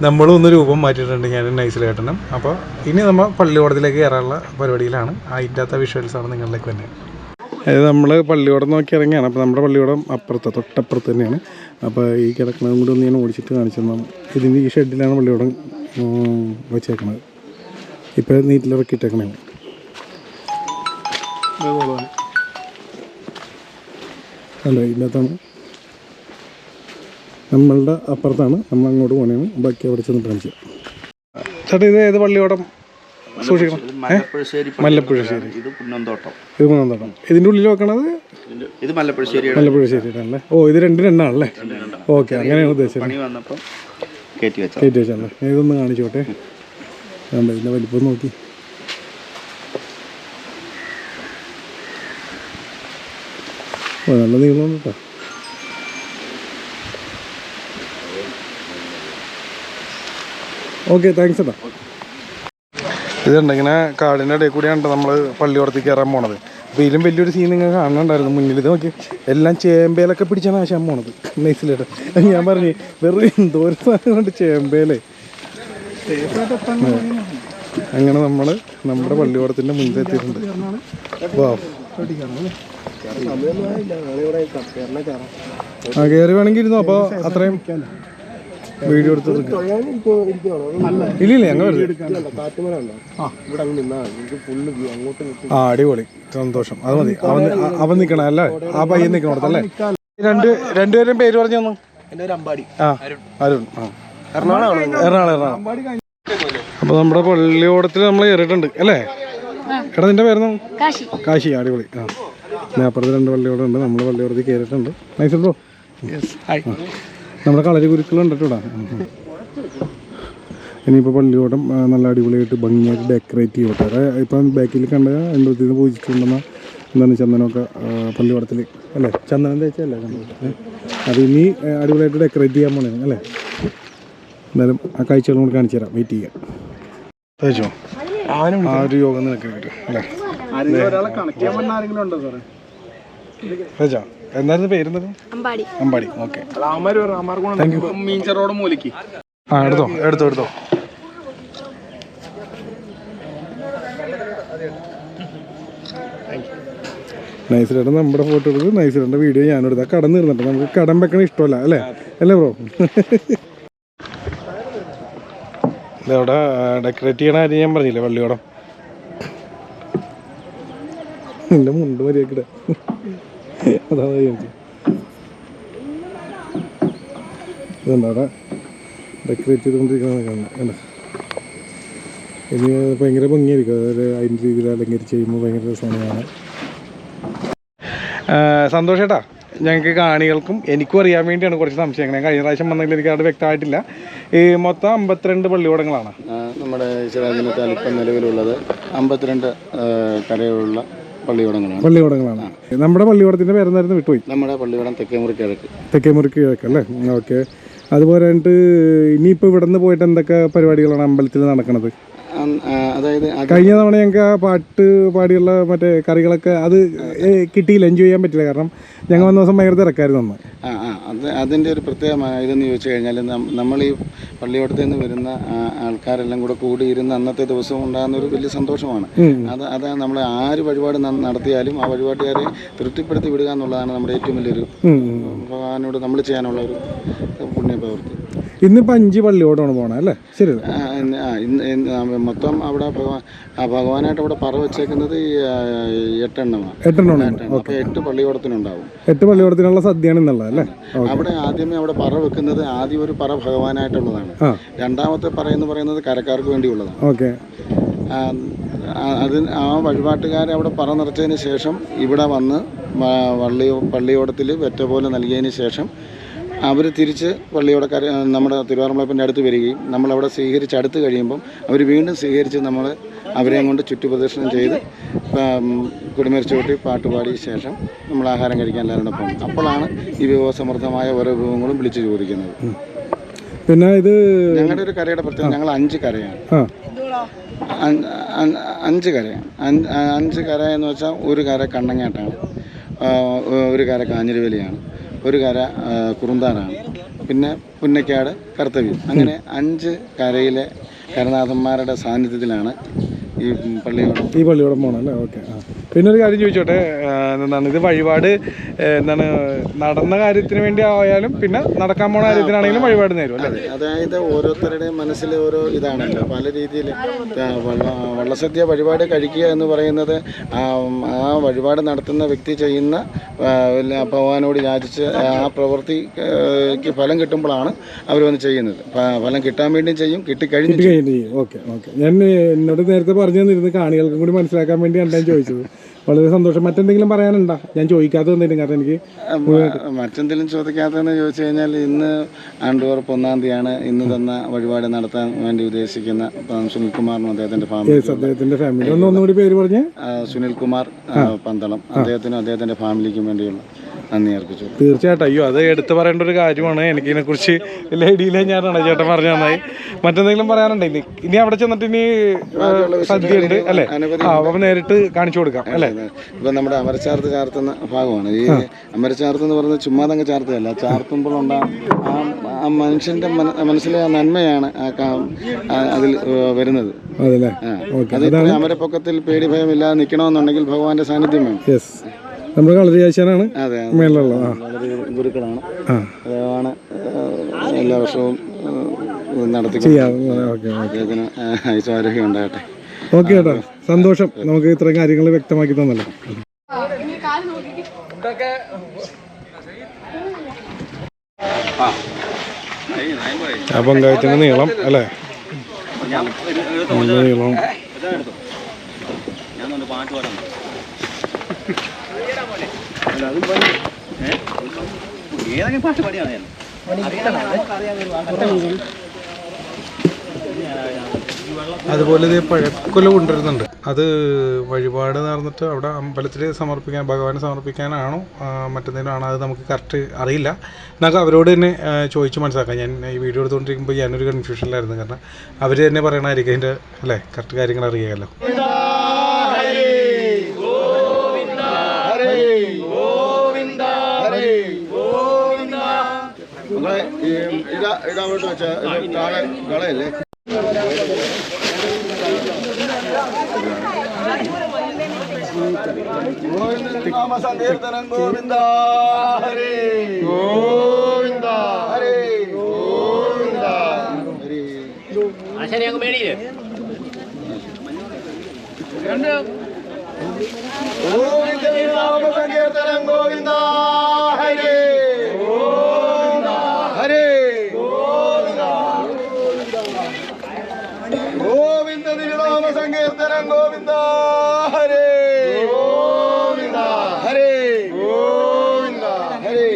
നമ്മളൊന്ന് രൂപം മാറ്റിയിട്ടുണ്ട് ഞാൻ നൈസിലേട്ടനും. അപ്പോൾ ഇനി നമ്മൾ പള്ളിയോടത്തിലേക്ക് കയറാനുള്ള പരിപാടിയിലാണ്. അതിൻ്റെ അകത്തെ വിഷ്വൽസാണ് നിങ്ങളിലേക്ക് തന്നെ. അതായത് നമ്മൾ പള്ളിയോടം നോക്കി ഇറങ്ങിയാണ്. അപ്പോൾ നമ്മുടെ പള്ളിയോടം തൊട്ടപ്പുറത്ത് തന്നെയാണ്. അപ്പോൾ ഈ കിടക്കുന്നതും കൂടി ഒന്ന് ഞാൻ ഓടിച്ചിട്ട് കാണിച്ചു തന്നു. ഇതിൻ്റെ ഈ ഷെഡിലാണ് പള്ളിയോടം വെച്ചേക്കണത്. ഇപ്പോൾ നീറ്റിലിറക്കിയിട്ടേക്കണേ. അല്ല ഇതിനകത്താണ് നമ്മളുടെ അപ്പുറത്താണ്. നമ്മൾ അങ്ങോട്ട് പോകണേണ്. ബാക്കി അവിടെ ചെന്നിട്ട് കാണിച്ചു. ചേട്ടാ ഇത് ഏത് പള്ളിയോടം സൂക്ഷിക്കണം? മല്ലപ്പുഴശ്ശേരി. ഇത് കുന്നന്തോട്ടം. ഇതിൻ്റെ ഉള്ളിൽ വെക്കണത് മല്ലപ്പുഴശ്ശേരിയാണല്ലേ? ഓ ഇത് രണ്ടാണല്ലേ? ഓക്കെ, അങ്ങനെയാണ് ഉദ്ദേശിച്ചത്. കയറ്റി വെച്ചല്ലേ? ഇതൊന്ന് കാണിച്ചോട്ടെ. ഇതിൻ്റെ വലിപ്പം നോക്കി. ഓ നല്ല നീളം കേട്ടോ. ഓക്കെ, താങ്ക്സ് ഏട്ടാ. ഇതുണ്ട് ഇങ്ങനെ കാടിൻ്റെ ഇടയിൽ കൂടിയാണ് നമ്മൾ പള്ളിയോടത്തേക്ക് കയറാൻ പോണത്. അപ്പോൾ ഇതിലും വലിയൊരു സീൻ നിങ്ങൾ കാണുന്നുണ്ടായിരുന്നു മുന്നിൽ. ഇത് നോക്കി, എല്ലാം ചേമ്പേലൊക്കെ പിടിച്ചാണ് ആശാൻ പോണത്. നൈസിലേട്ട് ഞാൻ പറഞ്ഞു വെറുതെ എന്തോ ഒരു സാധനം കൊണ്ട് ചേമ്പേലേ. അങ്ങനെ നമ്മൾ നമ്മുടെ പള്ളിയോടത്തിൻ്റെ മുന്നിൽ എത്തിയിട്ടുണ്ട്. വാ, ആ കയറി വേണമെങ്കിൽ ഇരുന്നു. അപ്പോൾ അത്രയും വീഡിയോ എടുത്തത് ഇല്ല അങ്ങനെ അടിപൊളി, സന്തോഷം. അത് മതി. അവൻ നിൽക്കണം അല്ലേ? ആ പയ്യൻ നിൽക്കണോടത്തല്ലേ? രണ്ടുപേരും പേര് പറഞ്ഞു തന്നു. ആ അരുൺ. ആ എറണാകുളം. അപ്പോൾ നമ്മുടെ പള്ളിയോടത്തിൽ നമ്മൾ കയറിയിട്ടുണ്ട് അല്ലേ? എടാ നിന്റെ പേരുന്നു? കാശി. അടിപൊളി. ആ ഞാൻ അപ്പുറത്ത് 2 പള്ളിയോടം ഉണ്ട്. നമ്മൾ പള്ളിയോടത്തിൽ കയറിയിട്ടുണ്ട്. Nice bro. നമ്മുടെ കളരി ഗുരുക്കൾ കണ്ടിട്ടൂടാ. ഇനിയിപ്പോൾ പള്ളിയോടം നല്ല അടിപൊളിയായിട്ട് ഭംഗിയായിട്ട് ഡെക്കറേറ്റ് ചെയ്യട്ടെ. ഇപ്പം ബാക്കിൽ കണ്ട എന്തോത്തിന് പൂജിച്ചിട്ടുണ്ടെന്ന എന്താണ് ചന്ദനമൊക്കെ പള്ളിയോടത്തിൽ അല്ലേ? ചന്ദനം തേച്ചല്ലേ കണ്ടത്? അത് ഇനി അടിപൊളിയായിട്ട് ഡെക്കറേറ്റ് ചെയ്യാൻ പോണേ അല്ലേ? എന്തായാലും ആ കാഴ്ചകളും കൂടി കാണിച്ചു തരാം. വെയിറ്റ് ചെയ്യാം. തേച്ചോ ആ ഒരു യോഗം നിനക്ക് കിട്ടും അല്ലേ? തേച്ചോ? എന്തായിരുന്നു പേരുന്നത്? അമ്പാടി. ഓക്കെ, ആ എടുത്തോ. നൈസിലേട്ടൻ നമ്മുടെ ഫോട്ടോ എടുത്ത് നൈസിലേട്ടൻ്റെ വീഡിയോ ഞാനും എടുത്താൽ കടം തീർന്നിട്ട് നമുക്ക് കടം വെക്കണ ഇഷ്ടമല്ല അല്ലേ ബ്രോ? ഇതവിടെ ഡെക്കറേറ്റ് ചെയ്യണ കാര്യം ഞാൻ പറഞ്ഞില്ലേ പള്ളിയോടം. എൻ്റെ മുണ്ട് മര്യാദക്കിട അതാണ് ചോദിച്ചത്. ഇതുണ്ട് അവിടെ ഡെക്കറേറ്റ് ചെയ്തുകൊണ്ടിരിക്കുന്നത് കണ്ട. ഇനി ഭയങ്കര ഭംഗിയായിരിക്കും. അതായത് അതിൻ്റെ രീതിയിൽ അലങ്കരിച്ച് കഴിയുമ്പോൾ ഭയങ്കര രസമാണ് കാണാൻ. സന്തോഷേട്ടാ, ഞങ്ങൾക്ക് കാണികൾക്കും എനിക്കും അറിയാൻ വേണ്ടിയാണ് കുറച്ച് സംശയങ്ങൾ. ഞാൻ കഴിഞ്ഞ പ്രാവശ്യം വന്നെങ്കിൽ എനിക്ക് അവിടെ വ്യക്തമായിട്ടില്ല. ഈ മൊത്തം 52 പള്ളിയോടങ്ങളാണ് നമ്മുടെ ചിറാതിനത്താൽ ഇപ്പം നിലവിലുള്ളത്. 52 കരയുള്ള പള്ളിയോടങ്ങളാണ്. നമ്മുടെ പള്ളിയോടത്തിൻ്റെ പേരെന്നായിരുന്നു വിട്ടുപോയി. നമ്മുടെ പള്ളിയോടം തെക്കേമുറി കിഴക്ക് അല്ലേ? ഓക്കെ. അതുപോലെ ഇനിയിപ്പോൾ ഇവിടെ നിന്ന് പോയിട്ട് എന്തൊക്കെ പരിപാടികളാണ് അമ്പലത്തിൽ നടക്കുന്നത്? അതായത് കഴിഞ്ഞ തവണ ഞങ്ങൾക്ക് ആ പാട്ട് പാടിയുള്ള മറ്റേ കറികളൊക്കെ അത് കിട്ടിയില്ല, എൻജോയ് ചെയ്യാൻ പറ്റില്ല. കാരണം ഞങ്ങൾ വന്ന ദിവസം ഭയങ്കര തിരക്കായിരുന്നു. അതിൻ്റെ ഒരു പ്രത്യേകമായ ഇതെന്ന് ചോദിച്ചു കഴിഞ്ഞാൽ നമ്മൾ ഈ പള്ളിയോടത്തിൽ നിന്ന് വരുന്ന ആൾക്കാരെല്ലാം കൂടെ കൂടിയിരുന്ന് അന്നത്തെ ദിവസം ഉണ്ടാകുന്ന ഒരു വലിയ സന്തോഷമാണ്. അതാണ് നമ്മൾ ആര് വഴിപാട് നടത്തിയാലും ആ വഴിപാട്ടുകാരെ തൃപ്തിപ്പെടുത്തി വിടുക എന്നുള്ളതാണ് നമ്മുടെ ഏറ്റവും വലിയൊരു ഭഗവാനോട് നമ്മൾ ചെയ്യാനുള്ള ഒരു പുണ്യപ്രവൃത്തി. ഇന്നിപ്പോൾ 5 പള്ളിയോടാണ് പോകണേ അല്ലേ? ശരി. മൊത്തം അവിടെ ഭഗവാനായിട്ട് അവിടെ പറ വെച്ചേക്കുന്നത് 8 എണ്ണമാണ്. 8 എണ്ണമാണ്. അപ്പോൾ 8 പള്ളിയോടത്തിനുണ്ടാവും. 8 പള്ളിയോടത്തിനുള്ള സദ്യയാണ് എന്നുള്ളത് അല്ലേ? അവിടെ ആദ്യമേ അവിടെ പറ വെക്കുന്നത് ആദ്യം ഒരു പറ ഭഗവാനായിട്ടുള്ളതാണ്. രണ്ടാമത്തെ പറ എന്ന് പറയുന്നത് കരക്കാർക്ക് വേണ്ടിയുള്ളതാണ്. ഓക്കെ. ആ വഴിപാട്ടുകാരെ അവിടെ പറ നിറച്ചതിന് ശേഷം ഇവിടെ വന്ന് പള്ളിയോടത്തിൽ വെറ്റ പോലെ നൽകിയതിന് ശേഷം അവർ തിരിച്ച് പള്ളിയോടക്കാർ നമ്മുടെ തിരുവാറന്മുളപ്പിൻ്റെ അടുത്ത് വരികയും നമ്മളവിടെ സ്വീകരിച്ച് അടുത്ത് കഴിയുമ്പം അവർ വീണ്ടും സ്വീകരിച്ച് അവരെയും കൊണ്ട് ചുറ്റുപ്രദക്ഷിണം ചെയ്ത് കുടിമരിച്ചു കൂട്ടി പാട്ടുപാടിയ ശേഷം നമ്മൾ ആഹാരം കഴിക്കാൻ എല്ലാവരുടെ പോകും. അപ്പോഴാണ് ഈ വിഭവസമൃദ്ധമായ ഓരോ വിഭവങ്ങളും വിളിച്ചു ചോദിക്കുന്നത്. പിന്നെ ഇത് ഞങ്ങളുടെ ഒരു കരയുടെ പ്രത്യേകത, ഞങ്ങൾ 5 കരയാണ്. 5 കരയാണ്. 5 കര എന്ന് വെച്ചാൽ ഒരു കര കണ്ണങ്ങാട്ടാണ്, ഒരു കര കാഞ്ഞിരവേലിയാണ്, ഒരു കര കുറുന്താനാണ്, പിന്നെ പുന്നക്കാട് കർത്തവ്യം. അങ്ങനെ 5 കരയിലെ കരനാഥന്മാരുടെ സാന്നിധ്യത്തിലാണ് ഈ പള്ളിയോടം പോകണം അല്ലേ? ഓക്കെ. പിന്നെ ഒരു കാര്യം ചോദിച്ചോട്ടെ, എന്താണ് ഇത് വഴിപാട് നടന്ന കാര്യത്തിന് വേണ്ടി ആയാലും പിന്നെ നടക്കാൻ പോണ കാര്യത്തിനാണെങ്കിലും വഴിപാട് നേരും അല്ലേ? അതായത് ഓരോരുത്തരുടെയും മനസ്സിൽ ഓരോ ഇതാണല്ലോ, പല രീതിയിൽ. വള്ളസദ്യ വഴിപാട് കഴിക്കുക എന്ന് പറയുന്നത് ആ വഴിപാട് നടത്തുന്ന വ്യക്തി ചെയ്യുന്ന ഭഗവാനോട് യാചിച്ച് ആ പ്രവൃത്തിക്ക് ഫലം കിട്ടുമ്പോഴാണ് അവർ വന്ന് ചെയ്യുന്നത്. ഫലം കിട്ടാൻ വേണ്ടിയും ചെയ്യും, കിട്ടിക്കഴിഞ്ഞ് ചെയ്യും. ഓക്കെ. ഞാൻ എന്നോട് നേരത്തെ പറഞ്ഞു തന്നിരുന്നു, കാണികൾക്കും കൂടി മനസ്സിലാക്കാൻ വേണ്ടിയാണ് ഞാൻ ചോദിച്ചത്. വളരെ സന്തോഷം. മറ്റെന്തെങ്കിലും പറയാനുണ്ടോ? ഞാൻ ചോദിക്കാതെ വന്നിരുന്നു. കാരണം എനിക്ക് മറ്റെന്തെങ്കിലും ചോദിക്കാത്തതെന്ന് ചോദിച്ചു കഴിഞ്ഞാൽ, ഇന്ന് ആണ്ടുറപ്പ് 1-ാം തീയതിയാണ്. ഇന്ന് തന്ന വഴിപാട് നടത്താൻ വേണ്ടി ഉദ്ദേശിക്കുന്ന സുനിൽകുമാറിനും അദ്ദേഹത്തിന്റെ ഫാമിലി ഒന്നുകൂടി പേര് പറഞ്ഞ് സുനിൽകുമാർ പന്തളം, അദ്ദേഹത്തിനും അദ്ദേഹത്തിന്റെ ഫാമിലിക്കും വേണ്ടിയുള്ള നന്ദി അർപ്പിച്ചു. തീർച്ചയായിട്ടും. അയ്യോ, അത് എടുത്തു പറയേണ്ട ഒരു കാര്യമാണ്. എനിക്കിതിനെക്കുറിച്ച് ലേഡിയിലെ ഞാനാണ് ചേട്ടൻ പറഞ്ഞു നന്നായി. മറ്റെന്തെങ്കിലും പറയാനുണ്ടോ? ഇനി അവിടെ ചെന്നിട്ട് ഇനി സദ്യ ഉണ്ട് അല്ലേ? അപ്പം നേരിട്ട് കാണിച്ചു കൊടുക്കാം അല്ലേ? ഇപ്പം നമ്മുടെ അമരച്ചാർത്ത് ചാർത്തുന്ന ഭാഗമാണ് ഈ അമരച്ചാർത്ത് എന്ന് പറയുന്നത്. ചുമ്മാതങ്ങ് ചാർത്തുകയല്ല, ചാർത്തുമ്പോഴുണ്ടാകും ആ മനുഷ്യന്റെ മനസ്സിലെ ആ നന്മയാണ് അതിൽ വരുന്നത്. അത് അമരപ്പൊക്കത്തിൽ പേടി ഭയമില്ലാതെ നിൽക്കണമെന്നുണ്ടെങ്കിൽ ഭഗവാന്റെ സാന്നിധ്യം വേണം. നമ്മുടെ കളരിയാശാനാണ് മേലുള്ള ഗുരുക്കളാണ്. അദ്ദേഹമാണ് എല്ലാ വർഷവും നടത്തി. അദ്ദേഹത്തിന് ഐശ്വര്യം ഉണ്ടാകട്ടെ. ഓക്കെ ചേട്ടാ, സന്തോഷം. നമുക്ക് ഇത്രയും കാര്യങ്ങൾ വ്യക്തമാക്കി തന്നല്ലോ. ആ പങ്കായത്തിന്റെ നീളം അല്ലേ? നീളം അതുപോലെ ഇത് പഴക്കൊല കൊണ്ടുവരുന്നുണ്ട്. അത് വഴിപാട് നടന്നിട്ട് അവിടെ അമ്പലത്തിൽ സമർപ്പിക്കാൻ, ഭഗവാനെ സമർപ്പിക്കാനാണോ മറ്റെന്തെങ്കിലും ആണോ, അത് നമുക്ക് കറക്റ്റ് അറിയില്ല. നമുക്ക് അവരോട് തന്നെ ചോദിച്ച് മനസ്സിലാക്കാം. ഞാൻ ഈ വീഡിയോ എടുത്തുകൊണ്ടിരിക്കുമ്പോൾ ഞാനൊരു കൺഫ്യൂഷനിലായിരുന്നു. കാരണം അവർ തന്നെ പറയണമായിരിക്കും അതിൻ്റെ അല്ലേ കറക്റ്റ് കാര്യങ്ങൾ അറിയാമല്ലോ. കളയല്ലേ സങ്കീർത്തനം ഗോവിന്ദ ഹരേ ഗോവിന്ദ ഹരേ ഗോവിന്ദ ഹരേ. സങ്കീർത്തനം ഗോവിന്ദ ഹരേ ഗോവിന്ദ ഹരേ ഗോവിന്ദ തിരുനാമ സങ്കീർത്തനം ഗോവിന്ദ ഹരേ ഗോവിന്ദ ഹരേ ഗോവിന്ദ ഹരേ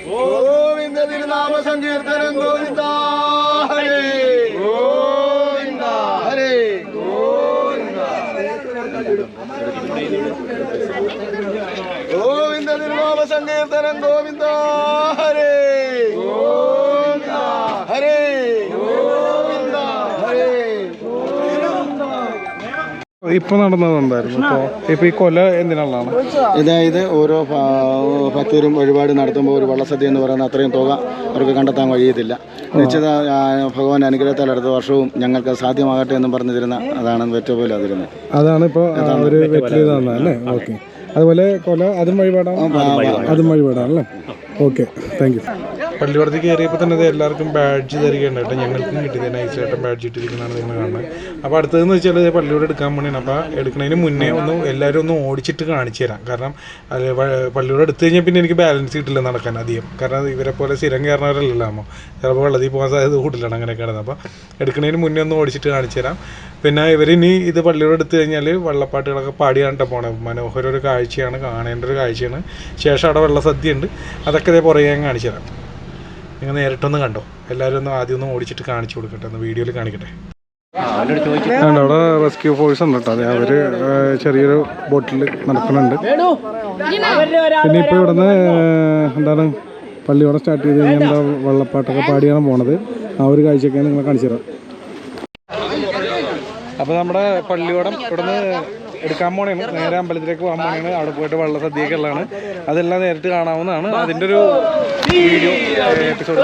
ഗോവിന്ദ തിരുനാമ സങ്കീർത്തനം ഗോവിന്ദ ഹരേ ഗോവിന്ദ ഹരേ ഗോവിന്ദ ഗോവിന്ദ തിരുനാമ സങ്കീർത്തനം ഗോവിന്ദ ഹരേ ഗോവിന്ദ ഹരേ ഗോവിന്ദ ഹരേ. ഇപ്പൊ നടന്നതുണ്ടായിരുന്നു. ഇപ്പൊ ഈ കൊല എന്തിനുള്ളതാണ്? ഇതായത് ഓരോ ഭക്തരും വഴിപാട് നടത്തുമ്പോൾ ഒരു വള്ളസദ്യ എന്ന് പറയുന്ന അത്രയും തുക അവർക്ക് കണ്ടെത്താൻ കഴിയത്തില്ല. നിശ്ചിത ഭഗവാന്റെ അനുഗ്രഹത്താൽ അടുത്ത വർഷവും ഞങ്ങൾക്ക് സാധ്യമാകട്ടെ എന്നും പറഞ്ഞു തരുന്ന അതാണ് വെറ്റ പോലെ അതിരുന്നത്. അതാണ് ഇപ്പോൾ അല്ലേ? ഓക്കെ. അതുപോലെ കൊല അതും വഴിപാടാണ്, അതും വഴിപാടാണല്ലേ. Okay, thank you. പള്ളിയോടത്തേക്ക് കയറിയപ്പോൾ തന്നെ എല്ലാവർക്കും ബാഡ്ജ് തരികയുണ്ട് കേട്ടോ. ഞങ്ങൾക്കും കിട്ടിയത് നൈസായിട്ട് ബാഡ്ജ് ഇട്ടിരിക്കുന്നതാണ് നിങ്ങൾ കാണുന്നത്. അപ്പോൾ അടുത്തതെന്ന് വെച്ചാൽ പള്ളിയോട് എടുക്കാൻ വേണ്ടിയാണ്. അപ്പോൾ എടുക്കുന്നതിന് മുന്നേ എല്ലാവരും ഒന്ന് ഓടിച്ചിട്ട് കാണിച്ചു തരാം. കാരണം പള്ളിയോട് എടുത്തു കഴിഞ്ഞാൽ പിന്നെ എനിക്ക് ബാലൻസ് കിട്ടില്ല നടക്കാൻ അധികം. കാരണം ഇവരെ പോലെ സ്ഥിരം കയറുന്നവരല്ലല്ലോ. അപ്പോൾ ചിലപ്പോൾ വെള്ളത്തിൽ പോകാൻ സാധ്യത കൂടുതലാണ് അങ്ങനെയൊക്കെ കിടന്നത്. അപ്പോൾ എടുക്കുന്നതിന് മുന്നേ ഒന്ന് ഓടിച്ചിട്ട് കാണിച്ചു തരാം. പിന്നെ ഇവരിനി ഇത് പള്ളിയോട് എടുത്തു കഴിഞ്ഞാൽ വള്ളപ്പാട്ടുകളൊക്കെ പാടിയാണ് കേട്ടോ പോണത്. മനോഹര ഒരു കാഴ്ചയാണ്, കാണേണ്ട ഒരു കാഴ്ചയാണ്. ശേഷം അവിടെ വെള്ളസദ്യ ഉണ്ട്, അതൊക്കെ ഇതേ പുറകെ ഞാൻ കാണിച്ചു തരാം. നിങ്ങൾ നേരിട്ടൊന്ന് കണ്ടോ. എല്ലാവരും ഒന്ന് ആദ്യം ഒന്ന് ഓടിച്ചിട്ട് കാണിച്ചു കൊടുക്കട്ടെ, ഒന്ന് വീഡിയോയിൽ കാണിക്കട്ടെ. അവിടെ റെസ്ക്യൂ ഫോഴ്സ് ഉണ്ട് കേട്ടോ. അവർ ചെറിയൊരു ബോട്ടിൽ നടക്കുന്നുണ്ട്. പിന്നെ ഇപ്പോൾ ഇവിടുന്ന് എന്താണ് പള്ളിയോടെ സ്റ്റാർട്ട് ചെയ്ത് കഴിഞ്ഞാൽ എന്താ വെള്ളപ്പാട്ടൊക്കെ പാടിയാണ് പോണത്. ആ ഒരു കാഴ്ചയൊക്കെയാണ് നിങ്ങളെ കാണിച്ചു തരാം. അപ്പോൾ നമ്മുടെ പള്ളിയോടം ഇവിടുന്ന് എടുക്കാൻ പോണേണ്, നേരെ അമ്പലത്തിലേക്ക് പോകാൻ പോണേണ്. അവിടെ പോയിട്ട് വെള്ളസദ്യയൊക്കെ ഉള്ളതാണ്. അതെല്ലാം നേരിട്ട് കാണാവുന്നതാണ്. അതിൻ്റെ ഒരു വീഡിയോ എപ്പിസോഡ്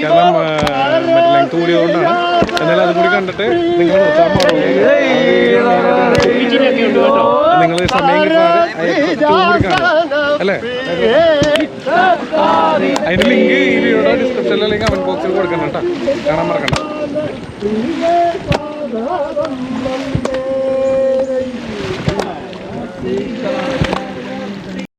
കാരണം ലെങ്ത് കൂടിയതുകൊണ്ടാണ്. എന്നാലും അതും കൂടി കണ്ടിട്ട് നിങ്ങൾ നിർത്താൻ പാടുള്ളൂ. നിങ്ങൾ സമയം കിട്ടാതെ അല്ലേ? അതിൻ്റെ ലിങ്ക് ഈ വീഡിയോയുടെ ഡിസ്ക്രിപ്ഷനിൽ അല്ലെങ്കിൽ കമൻറ്റ് ബോക്സിൽ കൊടുക്കണം കേട്ടോ, കാണാൻ മറക്കണ്ട.